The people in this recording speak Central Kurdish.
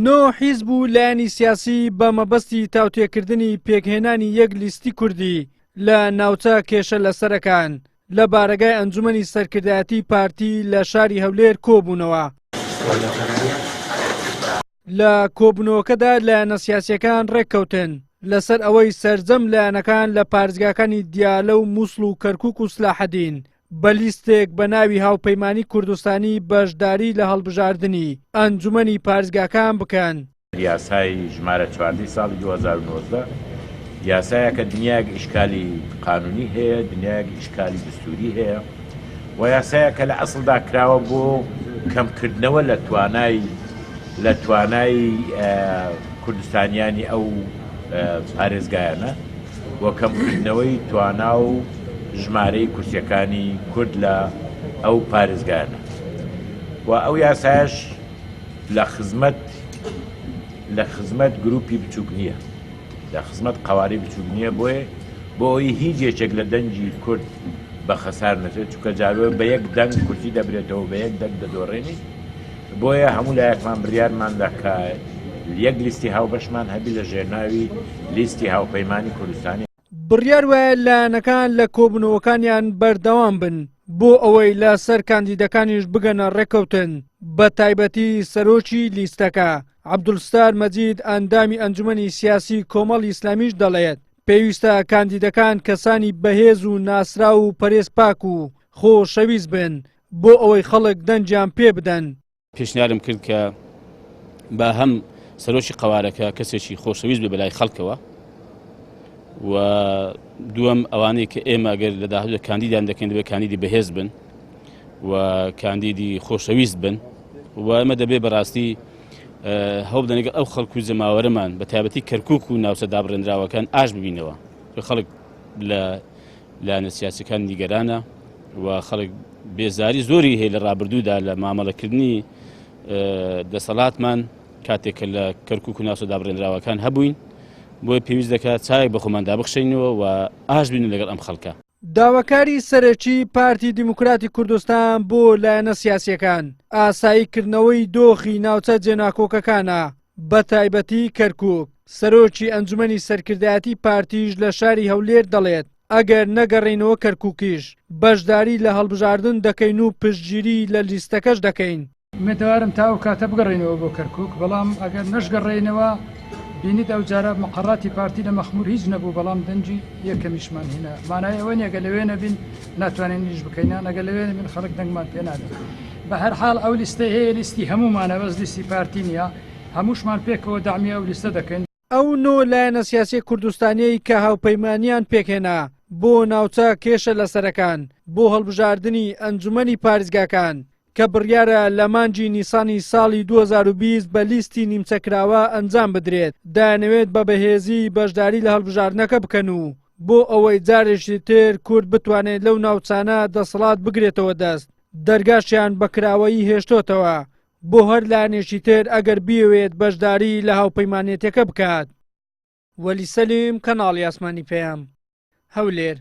نۆ حیزب و لایەنی سیاسی بە مەبەستی تاوتێکردنی پێکهێنانی یەک لیستی کوردی لە ناوچە کێشە لەسەرەکان لە بارگای ئەنجومەنی سەرکردایەتی پارتی لە شاری هەولێر کۆبوونەوە. لە کۆبوونەوەکەدا لایەنە سیاسیەکان ڕێککەوتن لەسەر ئەوەی سەرجەم لایەنەکان لە پارێزگاکانی دیالە و مووسڵ و کەرکووک و سلاحەدین بە لیستێک بە ناوی هاوپەیمانی کوردستانی بەشداری لە هەڵبژاردننی ئەنجومەنی پارێزگاکان بکەن. یاسای ژمارە 14 ساڵی 2019 یاسایەکە دنیاک ئیشکالی قانونی هەیە، دنیاک ئیشکالی دستوری هەیە و یاسایەکە لە ئەسڵدا کراوە بۆ کەمکردنەوە لە توانای کوردستانیانی ئەو پارێزگایانە و کەمکردنەوەی توانا و ژمارەی کورسیەکانی کورد لە ئەو پارێزگایانە و ئەو یاسایش لە خزمەت گروپی بچووک نییە، لە خزمەت قواری بچووک نییە، بۆ ئەوی هیچ یەکێک لە دەنجی کورد بە خەسار نەچێت، چونکە جاروێ بە یەک دەنگ کورتی دەبرێتەوە، بە یەک دەنگ دەدۆڕێنی. بۆیە هەموو لایەکمان بڕیارمان دەکا یەک لیستی هاوبەشمان هەبی لە ژێرناوی لیستی هاوپەیمانی کوردستانی. بڕیار وایە لایەنەکان لە کۆبوونەوەکانیان بەردەوام بن بۆ ئەوەی لە سەر کاندیدەکانیش بگەنە ڕێکەوتن، بە تایبەتی سەرۆکی لیستەکە. عەبدولستار مەجید ئەندامی ئەنجومەنی سیاسی کۆمەڵی ئیسلامیش دەڵێت پێویستە کاندیدەکان کەسانی بەهێز و ناسرا و پەرێز پاک و خۆشەویست بن بۆ ئەوەی خەڵک دەنجیان پێ بدەن. پێشنیارم کرد کە بە هەم سەرۆکی قوارەکە کەسێکی خۆشەویست بێ بەلای خەڵکەوە و دووەم ئەوانەی کە ئێمە ئەگەر لە داهاتوودا کاندیدان دەکەین دەبێت کاندیدی بەهێز بن و کاندیدی خۆشەویست بن و ئەمە دەبێت بەڕاستی هەوڵ بدەین ئەو خەڵک و زەماوەرەمان بە تایبەتی کەرکووک و ناوچە دابڕێنراوەکان ئاش ببینەوە. خەڵک لە لایەنە سیاسیەکان نیگەرانە و خەڵک بێزاری زۆری هەیە لە ڕابردوودا لە مامەڵەکردنی دەسەڵاتمان کاتێک کە لە کەرکووک و ناوچە دابڕێنراوەکان هەبووین، بۆی پێویست دەکات چاوێک بە خۆمان دابخشێنەوە و ئاش بینین لەگەڵ ئەم خەڵکە. داواکاری سەرەکی پارتی دیموکراتی کوردستان بۆ لایەنە سیاسیەکان ئاساییکردنەوەی دۆخی ناوچە جێناکۆکەکانە بە تایبەتی کەرکووک. سەرۆکی ئەنجومەنی سەرکردایەتی پارتیش لە شاری هەولێر دەڵێت ئەگەر نەگەڕێنەوە کەرکووکیش بەشداری لە هەڵبژاردن دەکەین و پشتگیری لە لیستەکەش دەکەین. مێدەوارم تا ئەو کاتە بگەڕێنەوە بۆ کەرکووک، بەڵام ئەگەر نەشگەڕێنەوە بینیت ئەو جارە مەقەڕاتی پارتی لە مەخمور هیچ نەبوو، بەڵام دەنجی یەکەمیشمان هێنا. مانای ئەوە نیە گە لەوێ نەبین ناتوانین نیش بکەینە، نەگە لەوێ نەبین خەڵک دەنگمان پێ نادەن. بە هەر حاڵ ئەو لیستە هەیە، لیستی هەمومانە، بەس لیستی پارتی نییە، هەمووشمان پێکەوە دامی ئەو لیستە دەکەین. ئەو نۆ لایەنە سیاسی کوردستانیەی کە هاوپەیمانیان پێکهێنا بۆ ناوچە کێشە لەسەرەکان بۆ هەڵبژاردننی ئەنجومەنی پارێزگاکان کە بڕیارە لە مانجی نیسانی ساڵی 2020 بە لیستی نیمچەکراوە ئەنجام بدرێت، دانەوێت بە بەهێزی بەشداری لە هەڵبژاردنەکە بکەن و بۆ ئەوەی جارێکی تر کورد بتوانێت لەو ناوچانە دەسەڵات بگرێتەوە دەست. دەرگاشیان بە کراوەیی هێشتۆتەوە بۆ هەر لایەنێکی تر ئەگەر بیەوێت بەشداری لە هاوپەیمانێتەکە بکات. وەلی سەلیم، کەناڵی ئاسمانی پەیام، هەولێر.